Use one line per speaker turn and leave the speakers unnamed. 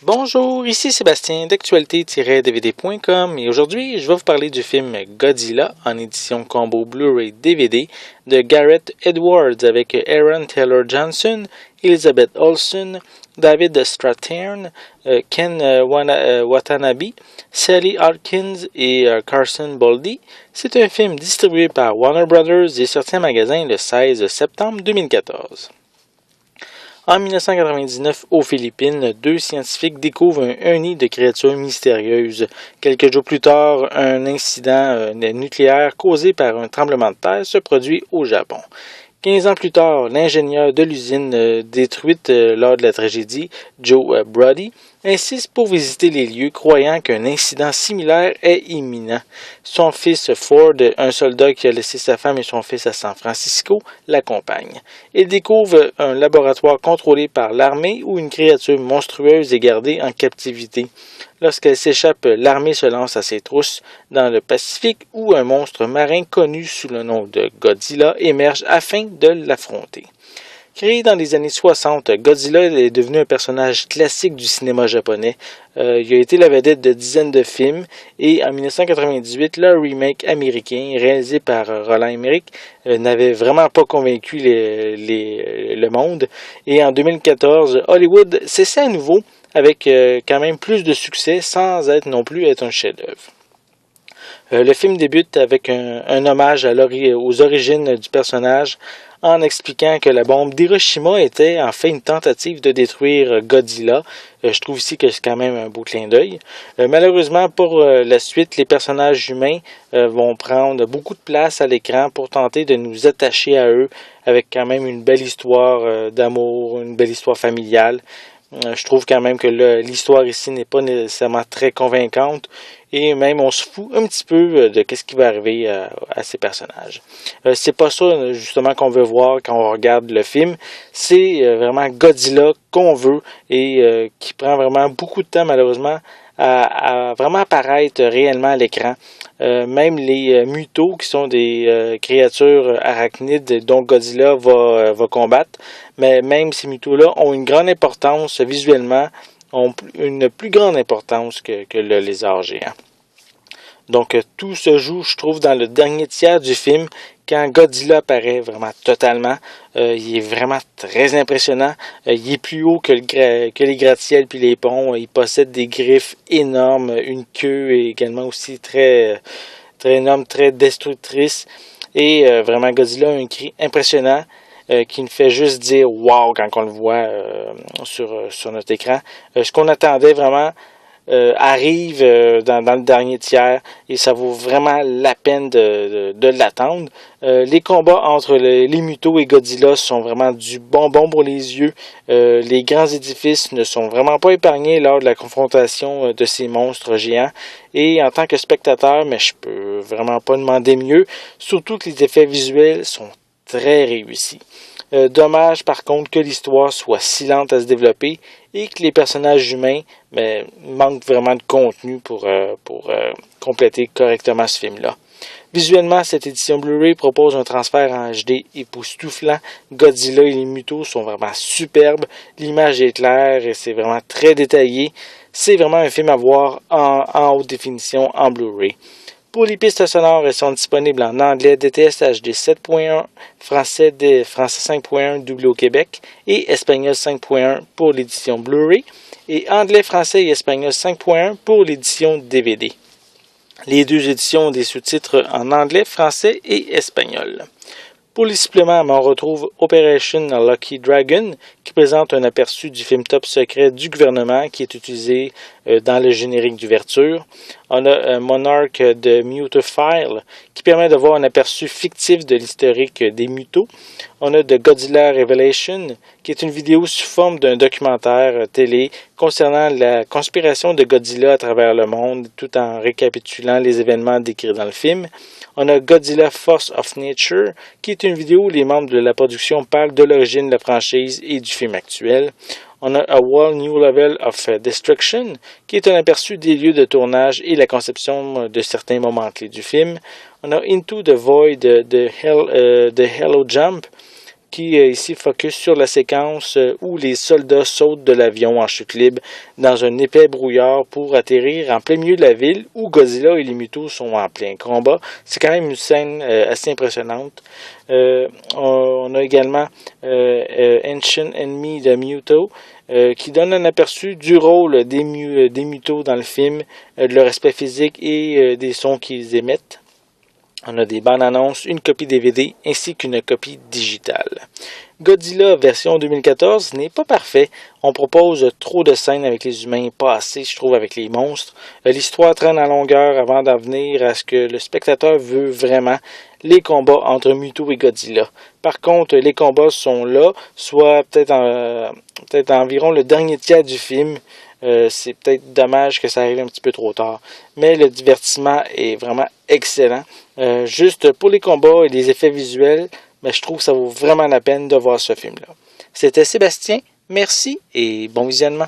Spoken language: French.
Bonjour, ici Sébastien d'actualité-dvd.com et aujourd'hui je vais vous parler du film Godzilla en édition combo Blu-ray DVD de Gareth Edwards avec Aaron Taylor Johnson, Elizabeth Olsen, David Strathairn, Ken Watanabe, Sally Hawkins et Carson Boldy. C'est un film distribué par Warner Brothers et sorti en magasin le 16 septembre 2014. En 1999, aux Philippines, deux scientifiques découvrent un nid de créatures mystérieuses. Quelques jours plus tard, un incident nucléaire causé par un tremblement de terre se produit au Japon. 15 ans plus tard, l'ingénieur de l'usine détruite lors de la tragédie, Joe Brody, insiste pour visiter les lieux croyant qu'un incident similaire est imminent. Son fils Ford, un soldat qui a laissé sa femme et son fils à San Francisco, l'accompagne. Il découvre un laboratoire contrôlé par l'armée où une créature monstrueuse est gardée en captivité. Lorsqu'elle s'échappe, l'armée se lance à ses trousses dans le Pacifique où un monstre marin connu sous le nom de Godzilla émerge afin de l'affronter. Créé dans les années 60, Godzilla est devenu un personnage classique du cinéma japonais. Il a été la vedette de dizaines de films et en 1998, le remake américain réalisé par Roland Emmerich n'avait vraiment pas convaincu le monde. Et en 2014, Hollywood s'essaie à nouveau avec quand même plus de succès sans être non plus être un chef-d'œuvre. Le film débute avec un hommage aux origines du personnage en expliquant que la bombe d'Hiroshima était en fait une tentative de détruire Godzilla. Je trouve ici que c'est quand même un beau clin d'œil. Malheureusement, pour la suite, les personnages humains vont prendre beaucoup de place à l'écran pour tenter de nous attacher à eux avec quand même une belle histoire d'amour, une belle histoire familiale. Je trouve quand même que l'histoire ici n'est pas nécessairement très convaincante et même on se fout un petit peu de ce qui va arriver à ces personnages. C'est pas ça justement qu'on veut voir quand on regarde le film, c'est vraiment Godzilla qu'on veut et qui prend vraiment beaucoup de temps malheureusement à vraiment apparaître réellement à l'écran. Même les mutos, qui sont des créatures arachnides dont Godzilla va combattre, mais même ces mutos-là ont une grande importance visuellement, ont une plus grande importance que le lézard géant. Donc tout se joue, je trouve, dans le dernier tiers du film, quand Godzilla apparaît vraiment totalement. Il est vraiment très impressionnant. Il est plus haut que les gratte-ciels puis les ponts. Il possède des griffes énormes, une queue également aussi très énorme, très destructrice. Et vraiment, Godzilla a un cri impressionnant qui nous fait juste dire « wow » quand on le voit sur notre écran. Ce qu'on attendait vraiment arrive dans le dernier tiers et ça vaut vraiment la peine de l'attendre. Les combats entre les mutos et Godzilla sont vraiment du bonbon pour les yeux. Les grands édifices ne sont vraiment pas épargnés lors de la confrontation de ces monstres géants. Et en tant que spectateur, mais je peux vraiment pas demander mieux, surtout que les effets visuels sont très réussis. Dommage par contre que l'histoire soit si lente à se développer et que les personnages humains manquent vraiment de contenu pour compléter correctement ce film-là. Visuellement, cette édition Blu-ray propose un transfert en HD époustouflant. Godzilla et les mutos sont vraiment superbes. L'image est claire et c'est vraiment très détaillé. C'est vraiment un film à voir en haute définition en Blu-ray. Pour les pistes sonores, elles sont disponibles en anglais DTS HD 7.1, français 5.1 doublé au Québec et espagnol 5.1 pour l'édition Blu-ray et anglais, français et espagnol 5.1 pour l'édition DVD. Les deux éditions ont des sous-titres en anglais, français et espagnol. Pour les suppléments, on retrouve Operation Lucky Dragon, qui présente un aperçu du film top secret du gouvernement qui est utilisé dans le générique d'ouverture. On a Monarch de Mutophile, qui permet de voir un aperçu fictif de l'historique des mutos. On a The Godzilla Revelation, qui est une vidéo sous forme d'un documentaire télé concernant la conspiration de Godzilla à travers le monde, tout en récapitulant les événements décrits dans le film. On a Godzilla Force of Nature, qui est une vidéo où les membres de la production parlent de l'origine de la franchise et du film actuel. On a A Whole New Level of Destruction, qui est un aperçu des lieux de tournage et la conception de certains moments clés du film. On a Into the Void de Hello Jump, qui ici focus sur la séquence où les soldats sautent de l'avion en chute libre dans un épais brouillard pour atterrir en plein milieu de la ville où Godzilla et les Mutos sont en plein combat. C'est quand même une scène assez impressionnante. On a également Ancient Enemy de Muto, qui donne un aperçu du rôle des Mutos dans le film, de leur aspect physique et des sons qu'ils émettent. On a des bandes annonces, une copie DVD ainsi qu'une copie digitale. Godzilla version 2014 n'est pas parfait. On propose trop de scènes avec les humains, pas assez, je trouve, avec les monstres. L'histoire traîne en longueur avant d'en venir à ce que le spectateur veut vraiment, les combats entre Muto et Godzilla. Par contre, les combats sont là, soit peut-être environ le dernier tiers du film. C'est peut-être dommage que ça arrive un petit peu trop tard. Mais le divertissement est vraiment excellent. Juste pour les combats et les effets visuels, mais je trouve que ça vaut vraiment la peine de voir ce film-là. C'était Sébastien, merci et bon visionnement.